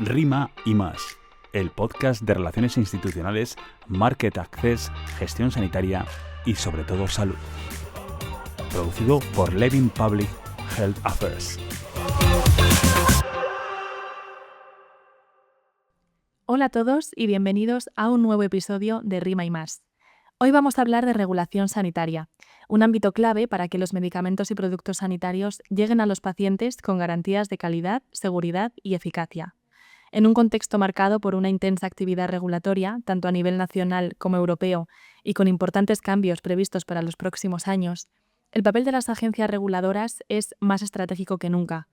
Rima y más, el podcast de relaciones institucionales, market access, gestión sanitaria y sobre todo salud. Producido por Levin Public Health Affairs. Hola a todos y bienvenidos a un nuevo episodio de Rima y más. Hoy vamos a hablar de regulación sanitaria, un ámbito clave para que los medicamentos y productos sanitarios lleguen a los pacientes con garantías de calidad, seguridad y eficacia. En un contexto marcado por una intensa actividad regulatoria, tanto a nivel nacional como europeo, y con importantes cambios previstos para los próximos años, el papel de las agencias reguladoras es más estratégico que nunca.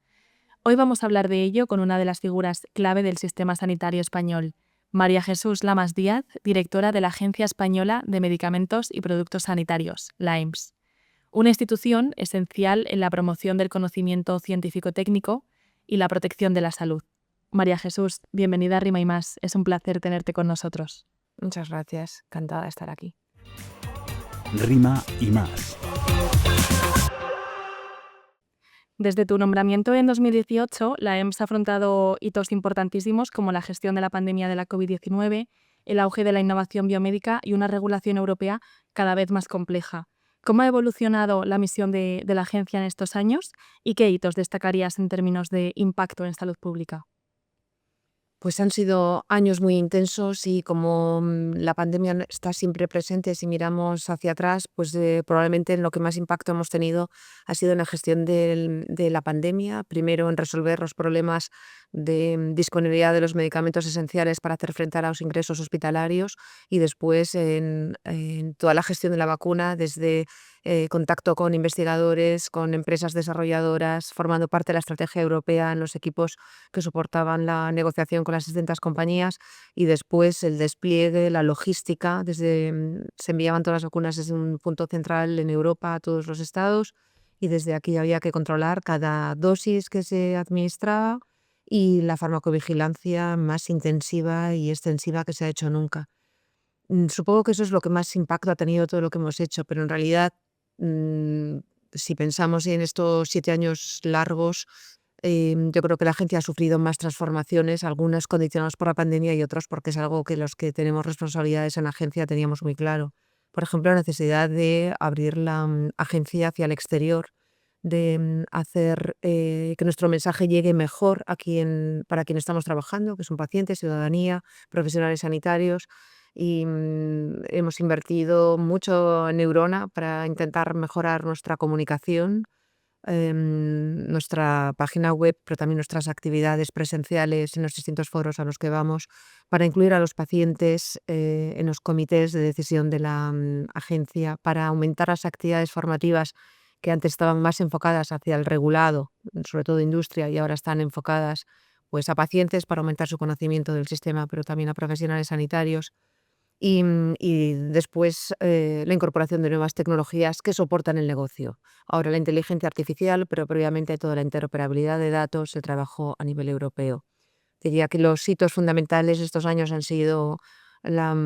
Hoy vamos a hablar de ello con una de las figuras clave del sistema sanitario español, María Jesús Lamas Díaz, directora de la Agencia Española de Medicamentos y Productos Sanitarios, la AEMS, una institución esencial en la promoción del conocimiento científico-técnico y la protección de la salud. María Jesús, bienvenida a Rima y más. Es un placer tenerte con nosotros. Muchas gracias. Encantada de estar aquí. Rima y más. Desde tu nombramiento en 2018, la AEMS ha afrontado hitos importantísimos como la gestión de la pandemia de la COVID-19, el auge de la innovación biomédica y una regulación europea cada vez más compleja. ¿Cómo ha evolucionado la misión de la agencia en estos años y qué hitos destacarías en términos de impacto en salud pública? Pues han sido años muy intensos y como la pandemia está siempre presente, si miramos hacia atrás, pues probablemente en lo que más impacto hemos tenido ha sido en la gestión de la pandemia, primero en resolver los problemas de disponibilidad de los medicamentos esenciales para hacer frente a los ingresos hospitalarios y después en toda la gestión de la vacuna desde contacto con investigadores, con empresas desarrolladoras, formando parte de la estrategia europea en los equipos que soportaban la negociación con las distintas compañías y después el despliegue, la logística, se enviaban todas las vacunas desde un punto central en Europa a todos los estados y desde aquí había que controlar cada dosis que se administraba y la farmacovigilancia más intensiva y extensiva que se ha hecho nunca. Supongo que eso es lo que más impacto ha tenido todo lo que hemos hecho, pero en realidad, si pensamos en estos 7 años largos, yo creo que la agencia ha sufrido más transformaciones, algunas condicionadas por la pandemia y otras porque es algo que los que tenemos responsabilidades en la agencia teníamos muy claro. Por ejemplo, la necesidad de abrir la agencia hacia el exterior, de hacer que nuestro mensaje llegue mejor para quien estamos trabajando, que son pacientes, ciudadanía, profesionales sanitarios. Y hemos invertido mucho en Neurona para intentar mejorar nuestra comunicación, nuestra página web, pero también nuestras actividades presenciales en los distintos foros a los que vamos, para incluir a los pacientes en los comités de decisión de la agencia, para aumentar las actividades formativas que antes estaban más enfocadas hacia el regulado, sobre todo industria, y ahora están enfocadas pues, a pacientes para aumentar su conocimiento del sistema, pero también a profesionales sanitarios. Y después la incorporación de nuevas tecnologías que soportan el negocio. Ahora la inteligencia artificial, pero previamente toda la interoperabilidad de datos, el trabajo a nivel europeo. Diría que los hitos fundamentales de estos años han sido la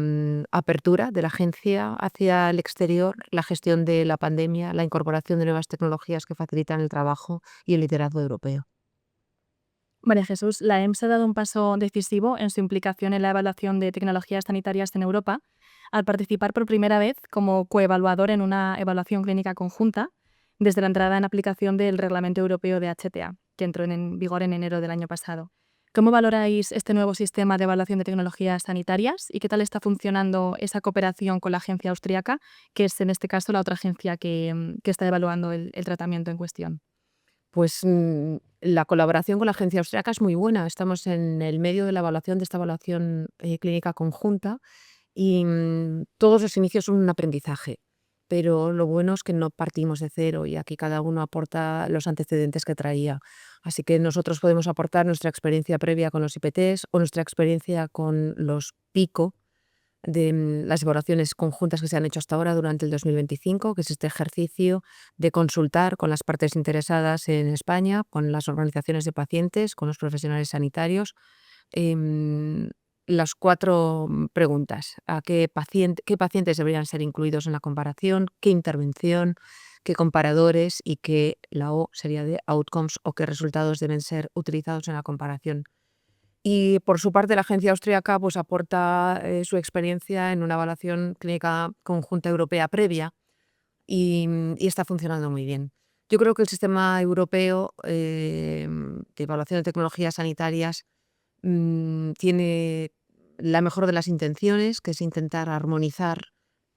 apertura de la agencia hacia el exterior, la gestión de la pandemia, la incorporación de nuevas tecnologías que facilitan el trabajo y el liderazgo europeo. María Jesús, la AEMS ha dado un paso decisivo en su implicación en la evaluación de tecnologías sanitarias en Europa, al participar por primera vez como coevaluador en una evaluación clínica conjunta desde la entrada en aplicación del Reglamento Europeo de HTA, que entró en vigor en enero del año pasado. ¿Cómo valoráis este nuevo sistema de evaluación de tecnologías sanitarias y qué tal está funcionando esa cooperación con la agencia austríaca, que es en este caso la otra agencia que está evaluando el tratamiento en cuestión? Pues la colaboración con la agencia austríaca es muy buena. Estamos en el medio de la evaluación de esta evaluación clínica conjunta y todos los inicios son un aprendizaje. Pero lo bueno es que no partimos de cero y aquí cada uno aporta los antecedentes que traía. Así que nosotros podemos aportar nuestra experiencia previa con los IPTs o nuestra experiencia con los PICO, de las evaluaciones conjuntas que se han hecho hasta ahora durante el 2025, que es este ejercicio de consultar con las partes interesadas en España, con las organizaciones de pacientes, con los profesionales sanitarios, las 4 preguntas: ¿a qué pacientes deberían ser incluidos en la comparación? ¿Qué intervención? ¿Qué comparadores? Y la O sería de outcomes, o qué resultados deben ser utilizados en la comparación. Y por su parte, la agencia austríaca pues, aporta su experiencia en una evaluación clínica conjunta europea previa y está funcionando muy bien. Yo creo que el sistema europeo de evaluación de tecnologías sanitarias tiene la mejor de las intenciones, que es intentar armonizar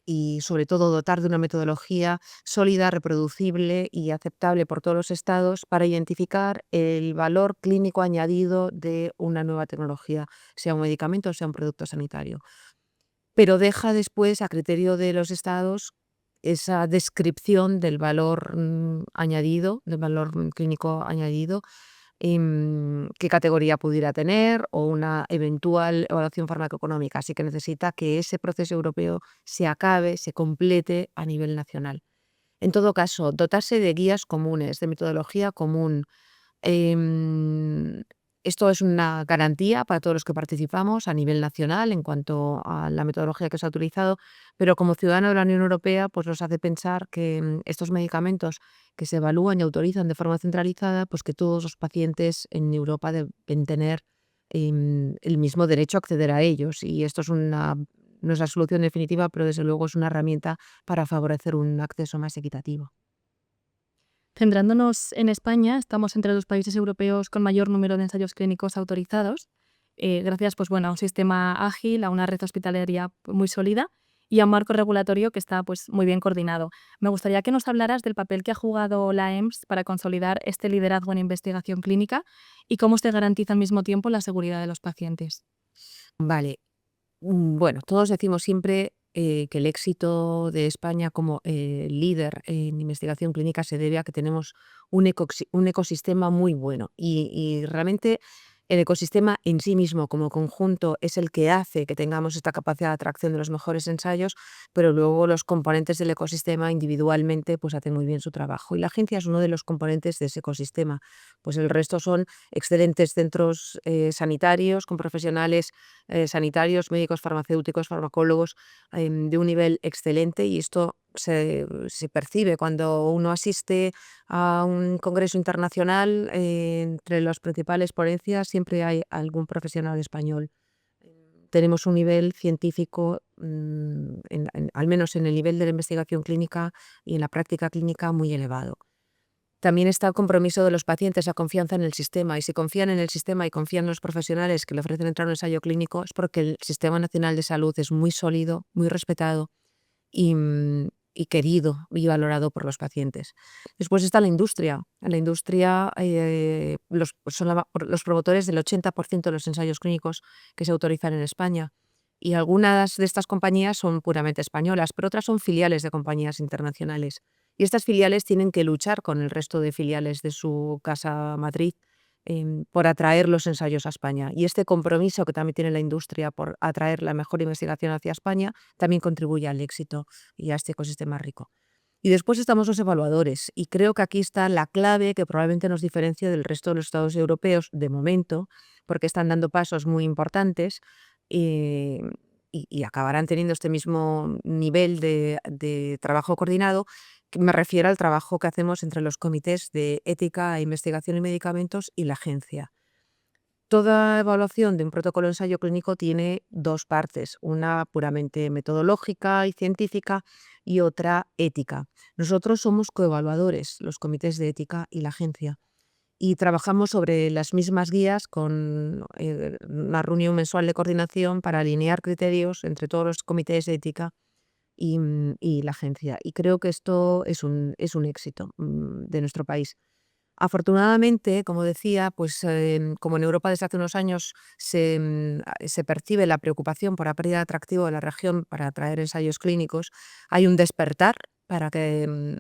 y sobre todo dotar de una metodología sólida, reproducible y aceptable por todos los estados para identificar el valor clínico añadido de una nueva tecnología, sea un medicamento o sea un producto sanitario. Pero deja después a criterio de los estados esa descripción del valor añadido, del valor clínico añadido, qué categoría pudiera tener o una eventual evaluación farmacoeconómica. Así que necesita que ese proceso europeo se acabe, se complete a nivel nacional. En todo caso, dotarse de guías comunes, de metodología común. em, Esto es una garantía para todos los que participamos a nivel nacional en cuanto a la metodología que se ha utilizado, pero como ciudadano de la Unión Europea, pues nos hace pensar que estos medicamentos que se evalúan y autorizan de forma centralizada, pues que todos los pacientes en Europa deben tener el mismo derecho a acceder a ellos. Y esto no es la solución definitiva, pero desde luego es una herramienta para favorecer un acceso más equitativo. Centrándonos en España, estamos entre los países europeos con mayor número de ensayos clínicos autorizados, gracias pues, bueno, a un sistema ágil, a una red hospitalaria muy sólida y a un marco regulatorio que está pues, muy bien coordinado. Me gustaría que nos hablaras del papel que ha jugado la EMS para consolidar este liderazgo en investigación clínica y cómo se garantiza al mismo tiempo la seguridad de los pacientes. Vale. Bueno, todos decimos siempre que el éxito de España como líder en investigación clínica se debe a que tenemos un ecosistema muy bueno y realmente el ecosistema en sí mismo como conjunto es el que hace que tengamos esta capacidad de atracción de los mejores ensayos, pero luego los componentes del ecosistema individualmente pues hacen muy bien su trabajo y la agencia es uno de los componentes de ese ecosistema. Pues el resto son excelentes centros sanitarios con profesionales sanitarios, médicos, farmacéuticos, farmacólogos, de un nivel excelente y esto se percibe cuando uno asiste a un congreso internacional. Entre las principales ponencias siempre hay algún profesional español. Tenemos un nivel científico, al menos en el nivel de la investigación clínica y en la práctica clínica, muy elevado. También está el compromiso de los pacientes, la confianza en el sistema. Y si confían en el sistema y confían en los profesionales que le ofrecen entrar a un ensayo clínico, es porque el Sistema Nacional de Salud es muy sólido, muy respetado y querido y valorado por los pacientes. Después está la industria. La industria son los promotores del 80% de los ensayos clínicos que se autorizan en España. Y algunas de estas compañías son puramente españolas, pero otras son filiales de compañías internacionales. Y estas filiales tienen que luchar con el resto de filiales de su casa matriz por atraer los ensayos a España. Y este compromiso que también tiene la industria por atraer la mejor investigación hacia España también contribuye al éxito y a este ecosistema rico. Y después estamos los evaluadores, y creo que aquí está la clave que probablemente nos diferencia del resto de los estados europeos de momento, porque están dando pasos muy importantes eh, y acabarán teniendo este mismo nivel de trabajo coordinado, que me refiero al trabajo que hacemos entre los comités de ética, investigación y medicamentos y la agencia. Toda evaluación de un protocolo de ensayo clínico tiene dos partes, una puramente metodológica y científica y otra ética. Nosotros somos coevaluadores, los comités de ética y la agencia, y trabajamos sobre las mismas guías con una reunión mensual de coordinación para alinear criterios entre todos los comités de ética y la agencia. Y creo que esto es un éxito de nuestro país. Afortunadamente, como decía, pues como en Europa desde hace unos años se percibe la preocupación por la pérdida de atractivo de la región para atraer ensayos clínicos, hay un despertar para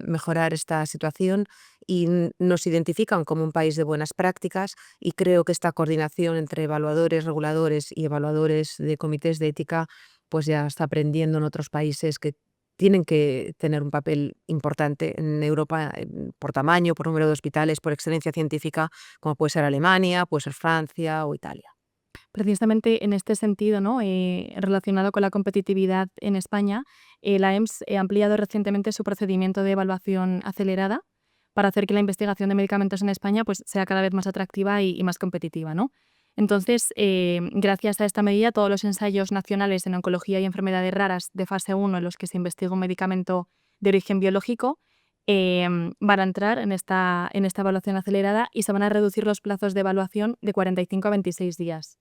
mejorar esta situación y nos identifican como un país de buenas prácticas y creo que esta coordinación entre evaluadores, reguladores y evaluadores de comités de ética pues ya está aprendiendo en otros países que tienen que tener un papel importante en Europa por tamaño, por número de hospitales, por excelencia científica, como puede ser Alemania, puede ser Francia o Italia. Precisamente en este sentido, ¿no? Relacionado con la competitividad en España, la EMS ha ampliado recientemente su procedimiento de evaluación acelerada para hacer que la investigación de medicamentos en España pues, sea cada vez más atractiva y más competitiva, ¿no? Entonces, gracias a esta medida, todos los ensayos nacionales en oncología y enfermedades raras de fase 1 en los que se investiga un medicamento de origen biológico van a entrar en esta evaluación acelerada y se van a reducir los plazos de evaluación de 45 a 26 días.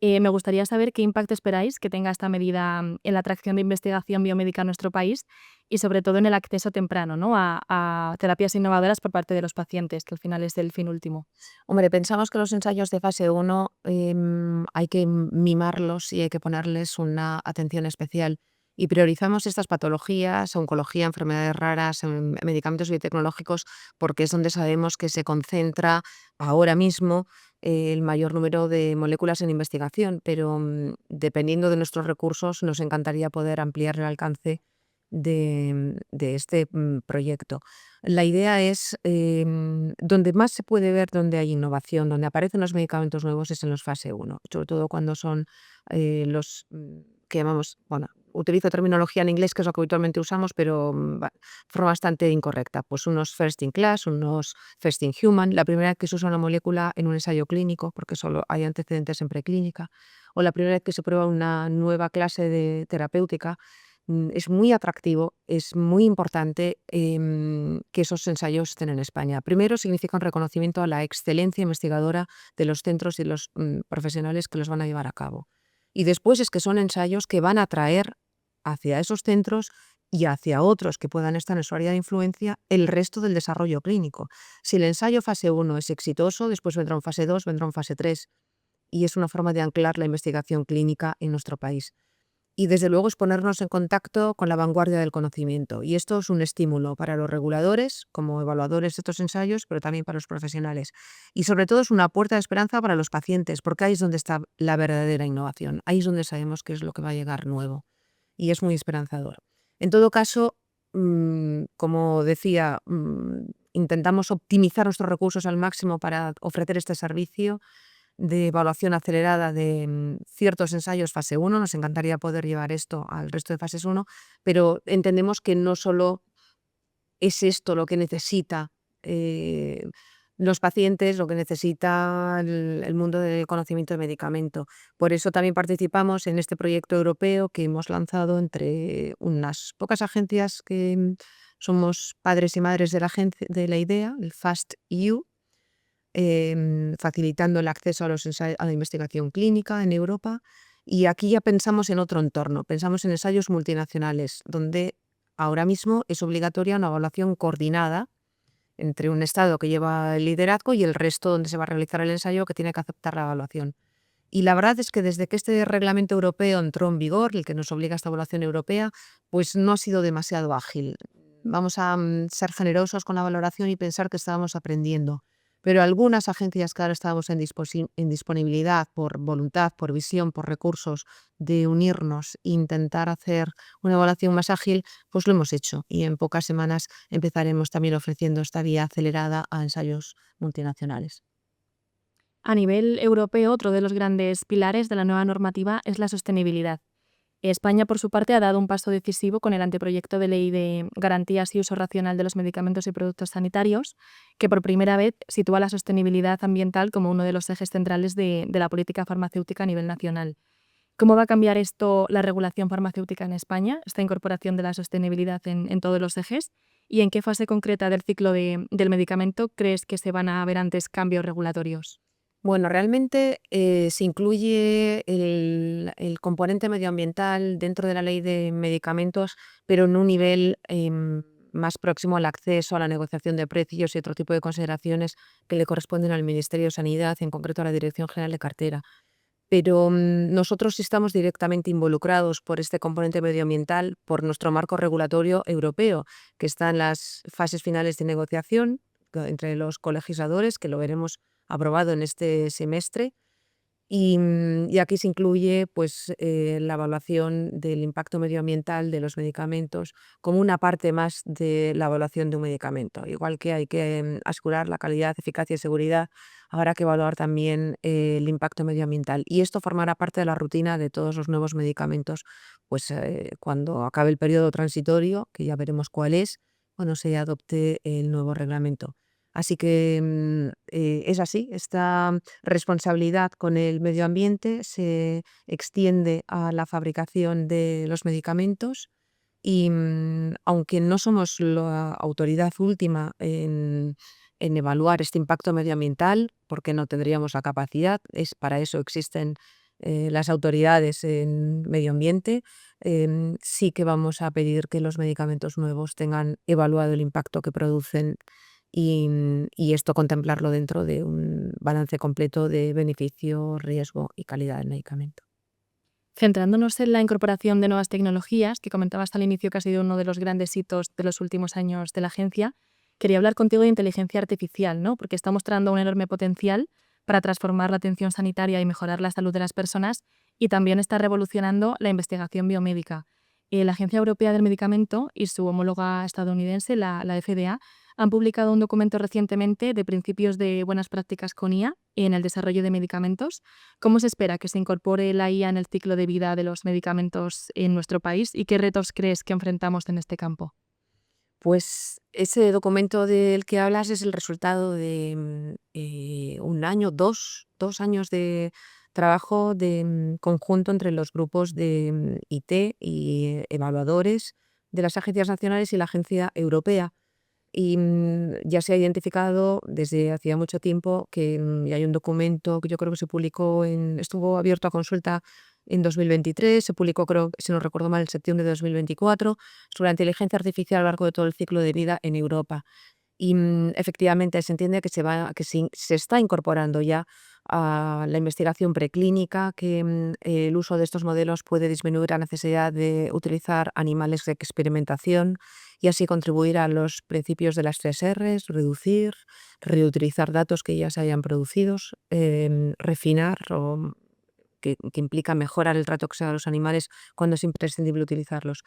Me gustaría saber qué impacto esperáis que tenga esta medida en la atracción de investigación biomédica en nuestro país y sobre todo en el acceso temprano, ¿no?, a terapias innovadoras por parte de los pacientes, que al final es el fin último. Hombre, pensamos que los ensayos de fase 1 hay que mimarlos y hay que ponerles una atención especial. Y priorizamos estas patologías, oncología, enfermedades raras, medicamentos biotecnológicos, porque es donde sabemos que se concentra ahora mismo el mayor número de moléculas en investigación, pero dependiendo de nuestros recursos nos encantaría poder ampliar el alcance de este proyecto. La idea es, donde más se puede ver donde hay innovación, donde aparecen los medicamentos nuevos es en los fase 1, sobre todo cuando son los que llamamos, bueno, utilizo terminología en inglés, que es lo que habitualmente usamos, pero de forma bastante incorrecta. Pues unos first in class, unos first in human, la primera vez que se usa una molécula en un ensayo clínico, porque solo hay antecedentes en preclínica, o la primera vez que se prueba una nueva clase de terapéutica. Es muy atractivo, es muy importante que esos ensayos estén en España. Primero, significa un reconocimiento a la excelencia investigadora de los centros y los profesionales que los van a llevar a cabo. Y después es que son ensayos que van a atraer hacia esos centros y hacia otros que puedan estar en su área de influencia el resto del desarrollo clínico. Si el ensayo fase 1 es exitoso, después vendrá un fase 2, vendrá un fase 3, y es una forma de anclar la investigación clínica en nuestro país. Y desde luego es ponernos en contacto con la vanguardia del conocimiento. Y esto es un estímulo para los reguladores, como evaluadores de estos ensayos, pero también para los profesionales. Y sobre todo es una puerta de esperanza para los pacientes, porque ahí es donde está la verdadera innovación. Ahí es donde sabemos qué es lo que va a llegar nuevo. Y es muy esperanzador. En todo caso, como decía, intentamos optimizar nuestros recursos al máximo para ofrecer este servicio de evaluación acelerada de ciertos ensayos fase 1. Nos encantaría poder llevar esto al resto de fases 1, pero entendemos que no solo es esto lo que necesita los pacientes, lo que necesita el mundo del conocimiento de medicamento. Por eso también participamos en este proyecto europeo que hemos lanzado entre unas pocas agencias que somos padres y madres de la idea, el FAST-EU, facilitando el acceso a la investigación clínica en Europa. Y aquí ya pensamos en otro entorno, pensamos en ensayos multinacionales, donde ahora mismo es obligatoria una evaluación coordinada entre un Estado que lleva el liderazgo y el resto donde se va a realizar el ensayo, que tiene que aceptar la evaluación. Y la verdad es que desde que este reglamento europeo entró en vigor, el que nos obliga a esta evaluación europea, pues no ha sido demasiado ágil. Vamos a ser generosos con la valoración y pensar que estábamos aprendiendo. Pero algunas agencias que ahora estábamos en disponibilidad, por voluntad, por visión, por recursos, de unirnos e intentar hacer una evaluación más ágil, pues lo hemos hecho. Y en pocas semanas empezaremos también ofreciendo esta vía acelerada a ensayos multinacionales. A nivel europeo, otro de los grandes pilares de la nueva normativa es la sostenibilidad. España, por su parte, ha dado un paso decisivo con el anteproyecto de ley de garantías y uso racional de los medicamentos y productos sanitarios, que por primera vez sitúa la sostenibilidad ambiental como uno de los ejes centrales de la política farmacéutica a nivel nacional. ¿Cómo va a cambiar esto la regulación farmacéutica en España, esta incorporación de la sostenibilidad en todos los ejes? ¿Y en qué fase concreta del ciclo del medicamento crees que se van a ver antes cambios regulatorios? Bueno, realmente se incluye el componente medioambiental dentro de la ley de medicamentos, pero en un nivel más próximo al acceso, a la negociación de precios y otro tipo de consideraciones que le corresponden al Ministerio de Sanidad, en concreto a la Dirección General de Cartera. Pero nosotros sí estamos directamente involucrados por este componente medioambiental, por nuestro marco regulatorio europeo, que está en las fases finales de negociación entre los colegisladores, que lo veremos aprobado en este semestre. Y aquí se incluye pues, la evaluación del impacto medioambiental de los medicamentos como una parte más de la evaluación de un medicamento. Igual que hay que asegurar la calidad, eficacia y seguridad, habrá que evaluar también el impacto medioambiental. Y esto formará parte de la rutina de todos los nuevos medicamentos, pues cuando acabe el periodo transitorio, que ya veremos cuál es, cuando se adopte el nuevo reglamento. Así que es así, esta responsabilidad con el medio ambiente se extiende a la fabricación de los medicamentos y aunque no somos la autoridad última en evaluar este impacto medioambiental, porque no tendríamos la capacidad, para eso existen las autoridades en medio ambiente, sí que vamos a pedir que los medicamentos nuevos tengan evaluado el impacto que producen y esto contemplarlo dentro de un balance completo de beneficio, riesgo y calidad del medicamento. Centrándonos en la incorporación de nuevas tecnologías, que comentabas al inicio que ha sido uno de los grandes hitos de los últimos años de la agencia, quería hablar contigo de inteligencia artificial, ¿no? Porque está mostrando un enorme potencial para transformar la atención sanitaria y mejorar la salud de las personas, y también está revolucionando la investigación biomédica. La Agencia Europea del Medicamento y su homóloga estadounidense, la FDA, han publicado un documento recientemente de principios de buenas prácticas con IA en el desarrollo de medicamentos. ¿Cómo se espera que se incorpore la IA en el ciclo de vida de los medicamentos en nuestro país y qué retos crees que enfrentamos en este campo? Pues ese documento del que hablas es el resultado de un año, dos años de trabajo de conjunto entre los grupos de IT y evaluadores de las agencias nacionales y la agencia europea. Y ya se ha identificado desde hacía mucho tiempo que y hay un documento que yo creo que se publicó estuvo abierto a consulta en 2023, se publicó, creo, si no recuerdo mal, en septiembre de 2024, sobre la inteligencia artificial a lo largo de todo el ciclo de vida en Europa. Y efectivamente se entiende que se está incorporando ya a la investigación preclínica, que el uso de estos modelos puede disminuir la necesidad de utilizar animales de experimentación y así contribuir a los principios de las 3 Rs: reducir, reutilizar datos que ya se hayan producido, refinar, que implica mejorar el trato que se da a los animales cuando es imprescindible utilizarlos.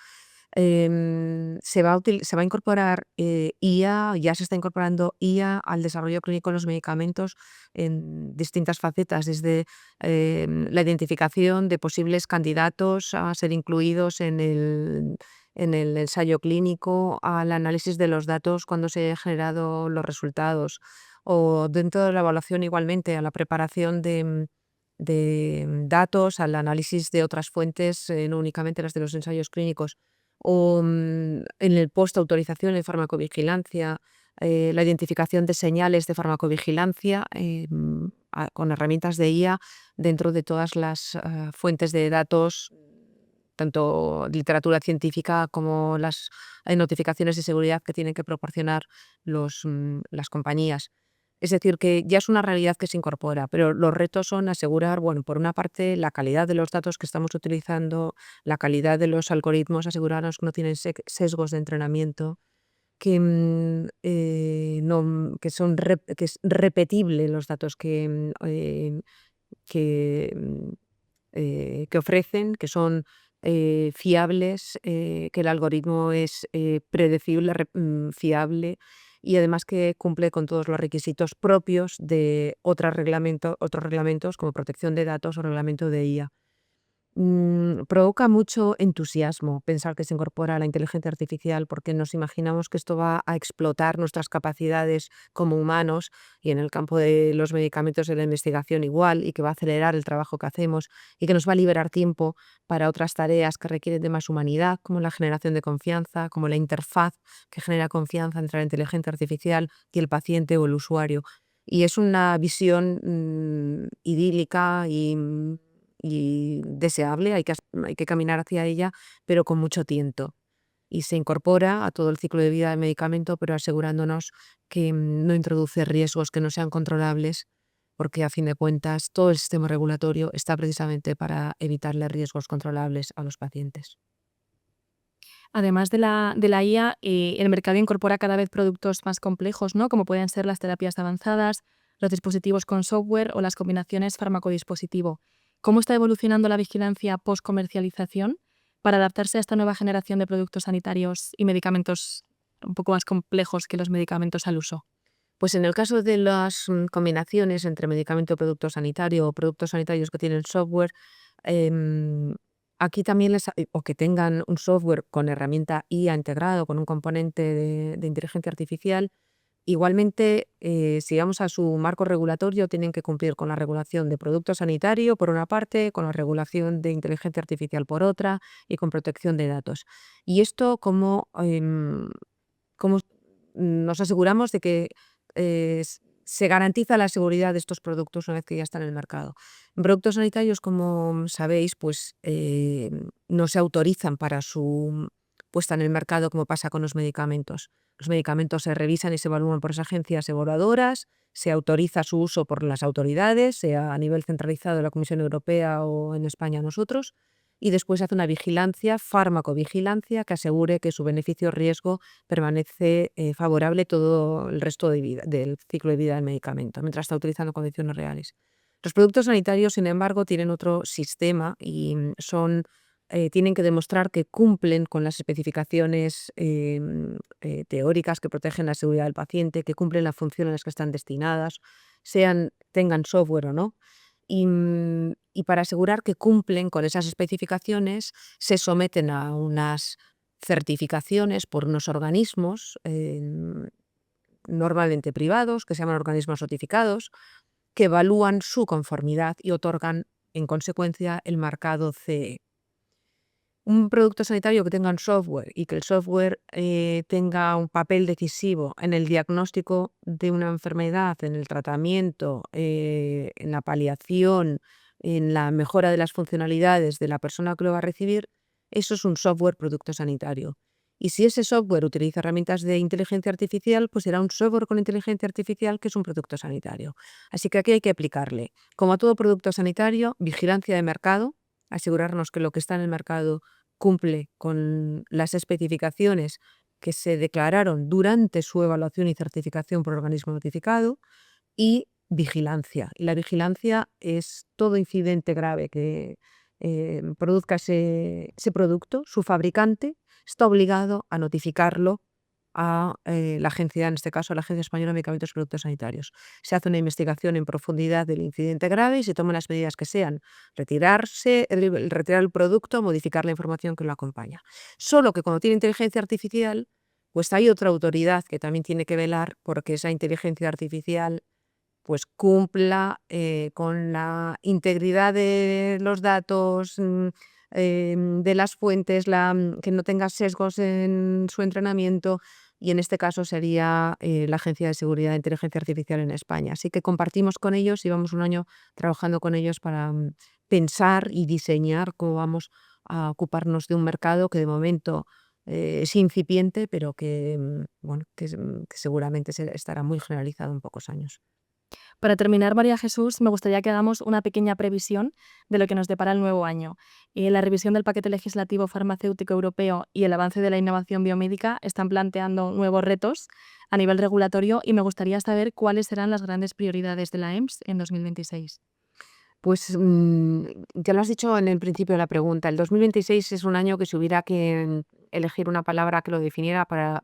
Se va a incorporar IA, ya se está incorporando IA al desarrollo clínico de los medicamentos en distintas facetas, desde la identificación de posibles candidatos a ser incluidos en el ensayo clínico, al análisis de los datos cuando se hayan generado los resultados, o dentro de la evaluación igualmente a la preparación de datos, al análisis de otras fuentes, no únicamente las de los ensayos clínicos, o en el post-autorización en farmacovigilancia, la identificación de señales de farmacovigilancia con herramientas de IA dentro de todas las fuentes de datos, tanto literatura científica como las notificaciones de seguridad que tienen que proporcionar las compañías. Es decir, que ya es una realidad que se incorpora, pero los retos son asegurar, bueno, por una parte, la calidad de los datos que estamos utilizando, la calidad de los algoritmos, asegurarnos que no tienen sesgos de entrenamiento, que, que es repetible los datos que ofrecen, que son fiables, que el algoritmo es predecible, fiable y además que cumple con todos los requisitos propios de otros reglamentos como protección de datos o reglamento de IA. Provoca mucho entusiasmo pensar que se incorpora la inteligencia artificial porque nos imaginamos que esto va a explotar nuestras capacidades como humanos y en el campo de los medicamentos y de la investigación igual, y que va a acelerar el trabajo que hacemos y que nos va a liberar tiempo para otras tareas que requieren de más humanidad, como la generación de confianza, como la interfaz que genera confianza entre la inteligencia artificial y el paciente o el usuario. Y es una visión idílica y deseable, hay que caminar hacia ella, pero con mucho tiento. Y se incorpora a todo el ciclo de vida del medicamento, pero asegurándonos que no introduce riesgos que no sean controlables, porque a fin de cuentas todo el sistema regulatorio está precisamente para evitarle riesgos controlables a los pacientes. Además de la IA, el mercado incorpora cada vez productos más complejos, ¿no? Como pueden ser las terapias avanzadas, los dispositivos con software o las combinaciones fármaco-dispositivo. ¿Cómo está evolucionando la vigilancia post-comercialización para adaptarse a esta nueva generación de productos sanitarios y medicamentos un poco más complejos que los medicamentos al uso? Pues en el caso de las combinaciones entre medicamento y producto sanitario o productos sanitarios que tienen software, em, aquí también o que tengan un software con herramienta IA integrado, con un componente de inteligencia artificial, Igualmente, si vamos a su marco regulatorio, tienen que cumplir con la regulación de producto sanitario, por una parte, con la regulación de inteligencia artificial, por otra, y con protección de datos. Y esto, cómo nos aseguramos de que se garantiza la seguridad de estos productos una vez que ya están en el mercado. En productos sanitarios, como sabéis, pues no se autorizan para su puesta en el mercado como pasa con los medicamentos. Los medicamentos se revisan y se evalúan por las agencias evaluadoras, se autoriza su uso por las autoridades, sea a nivel centralizado de la Comisión Europea o en España nosotros, y después se hace una vigilancia, farmacovigilancia, que asegure que su beneficio-riesgo permanece favorable todo el resto del ciclo de vida del medicamento, mientras está utilizando condiciones reales. Los productos sanitarios, sin embargo, tienen otro sistema y tienen que demostrar que cumplen con las especificaciones teóricas que protegen la seguridad del paciente, que cumplen la función a las que están destinadas, tengan software o no. Y para asegurar que cumplen con esas especificaciones, se someten a unas certificaciones por unos organismos, normalmente privados, que se llaman organismos notificados, que evalúan su conformidad y otorgan, en consecuencia, el marcado CE. Un producto sanitario que tenga un software y que el software tenga un papel decisivo en el diagnóstico de una enfermedad, en el tratamiento, en la paliación, en la mejora de las funcionalidades de la persona que lo va a recibir, eso es un software producto sanitario. Y si ese software utiliza herramientas de inteligencia artificial, pues será un software con inteligencia artificial que es un producto sanitario. Así que aquí hay que aplicarle, como a todo producto sanitario, vigilancia de mercado, asegurarnos que lo que está en el mercado cumple con las especificaciones que se declararon durante su evaluación y certificación por organismo notificado, y vigilancia. Y la vigilancia es todo incidente grave que produzca ese producto. Su fabricante está obligado a notificarlo a la agencia, en este caso a la Agencia Española de Medicamentos y Productos Sanitarios. Se hace una investigación en profundidad del incidente grave y se toman las medidas que sean: retirar el producto, modificar la información que lo acompaña. Solo que cuando tiene inteligencia artificial, pues hay otra autoridad que también tiene que velar porque esa inteligencia artificial pues cumpla con la integridad de los datos, de las fuentes, que no tenga sesgos en su entrenamiento, y en este caso sería la Agencia de Seguridad de Inteligencia Artificial en España. Así que compartimos con ellos, llevamos un año trabajando con ellos para pensar y diseñar cómo vamos a ocuparnos de un mercado que de momento es incipiente, pero que, bueno, que seguramente estará muy generalizado en pocos años. Para terminar, María Jesús, me gustaría que hagamos una pequeña previsión de lo que nos depara el nuevo año. La revisión del paquete legislativo farmacéutico europeo y el avance de la innovación biomédica están planteando nuevos retos a nivel regulatorio y me gustaría saber cuáles serán las grandes prioridades de la EMS en 2026. Pues ya lo has dicho en el principio de la pregunta. El 2026 es un año que, si hubiera que elegir una palabra que lo definiera para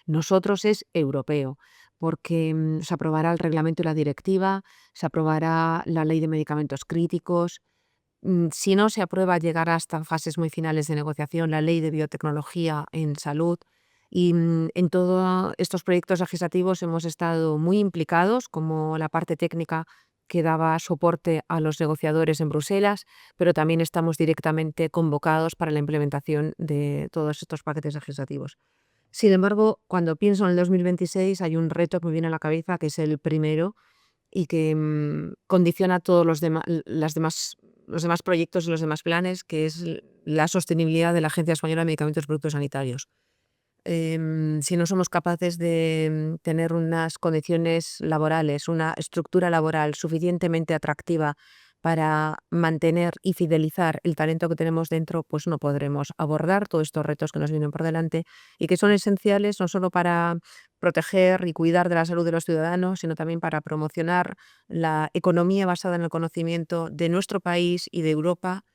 nosotros, es europeo, porque se aprobará el reglamento y la directiva, se aprobará la ley de medicamentos críticos. Si no se aprueba, llegará hasta fases muy finales de negociación la ley de biotecnología en salud. Y en todos estos proyectos legislativos hemos estado muy implicados, como la parte técnica que daba soporte a los negociadores en Bruselas, pero también estamos directamente convocados para la implementación de todos estos paquetes legislativos. Sin embargo, cuando pienso en el 2026, hay un reto que me viene a la cabeza, que es el primero y que condiciona todos los demás proyectos y los demás planes, que es la sostenibilidad de la Agencia Española de Medicamentos y Productos Sanitarios. Si no somos capaces de tener unas condiciones laborales, una estructura laboral suficientemente atractiva para mantener y fidelizar el talento que tenemos dentro, pues no podremos abordar todos estos retos que nos vienen por delante y que son esenciales no solo para proteger y cuidar de la salud de los ciudadanos, sino también para promocionar la economía basada en el conocimiento de nuestro país y de Europa,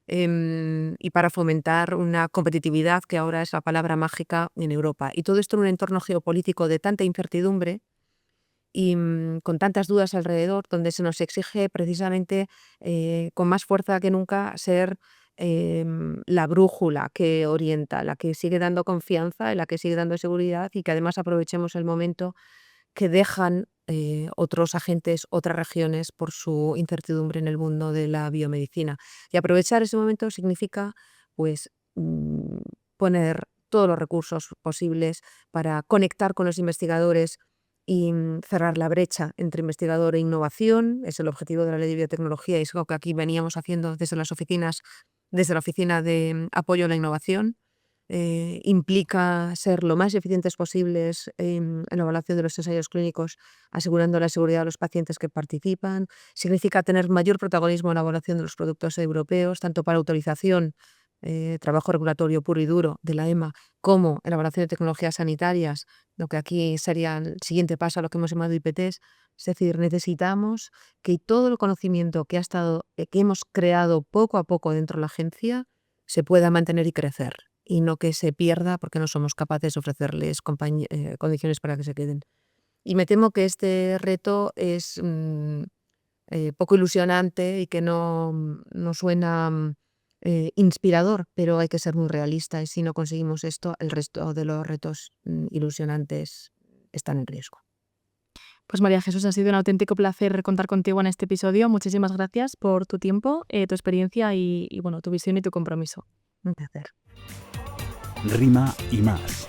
y para fomentar una competitividad que ahora es la palabra mágica en Europa. Y todo esto en un entorno geopolítico de tanta incertidumbre y con tantas dudas alrededor, donde se nos exige precisamente con más fuerza que nunca ser la brújula que orienta, la que sigue dando confianza, la que sigue dando seguridad, y que además aprovechemos el momento que dejan otros agentes, otras regiones, por su incertidumbre en el mundo de la biomedicina. Y aprovechar ese momento significa, pues, poner todos los recursos posibles para conectar con los investigadores y cerrar la brecha entre investigador e innovación. Es el objetivo de la Ley de Biotecnología y es lo que aquí veníamos haciendo desde las oficinas, desde la Oficina de Apoyo a la Innovación. Implica ser lo más eficientes posibles en la evaluación de los ensayos clínicos, asegurando la seguridad de los pacientes que participan. Significa tener mayor protagonismo en la evaluación de los productos europeos, tanto para autorización, trabajo regulatorio puro y duro de la EMA, como en la evaluación de tecnologías sanitarias, lo que aquí sería el siguiente paso a lo que hemos llamado IPTs. Es decir, necesitamos que todo el conocimiento que hemos creado poco a poco dentro de la agencia se pueda mantener y crecer, y no que se pierda porque no somos capaces de ofrecerles condiciones para que se queden. Y me temo que este reto es poco ilusionante y que no suena inspirador, pero hay que ser muy realista y si no conseguimos esto, el resto de los retos ilusionantes están en riesgo. Pues María Jesús, ha sido un auténtico placer contar contigo en este episodio. Muchísimas gracias por tu tiempo, tu experiencia y bueno, tu visión y tu compromiso. Un placer. Rima y más.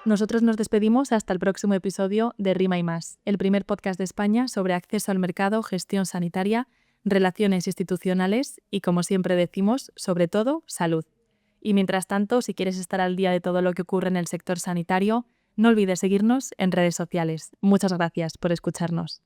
Nosotros nos despedimos hasta el próximo episodio de Rima y más, el primer podcast de España sobre acceso al mercado, gestión sanitaria, relaciones institucionales y, como siempre decimos, sobre todo, salud. Y mientras tanto, si quieres estar al día de todo lo que ocurre en el sector sanitario, no olvides seguirnos en redes sociales. Muchas gracias por escucharnos.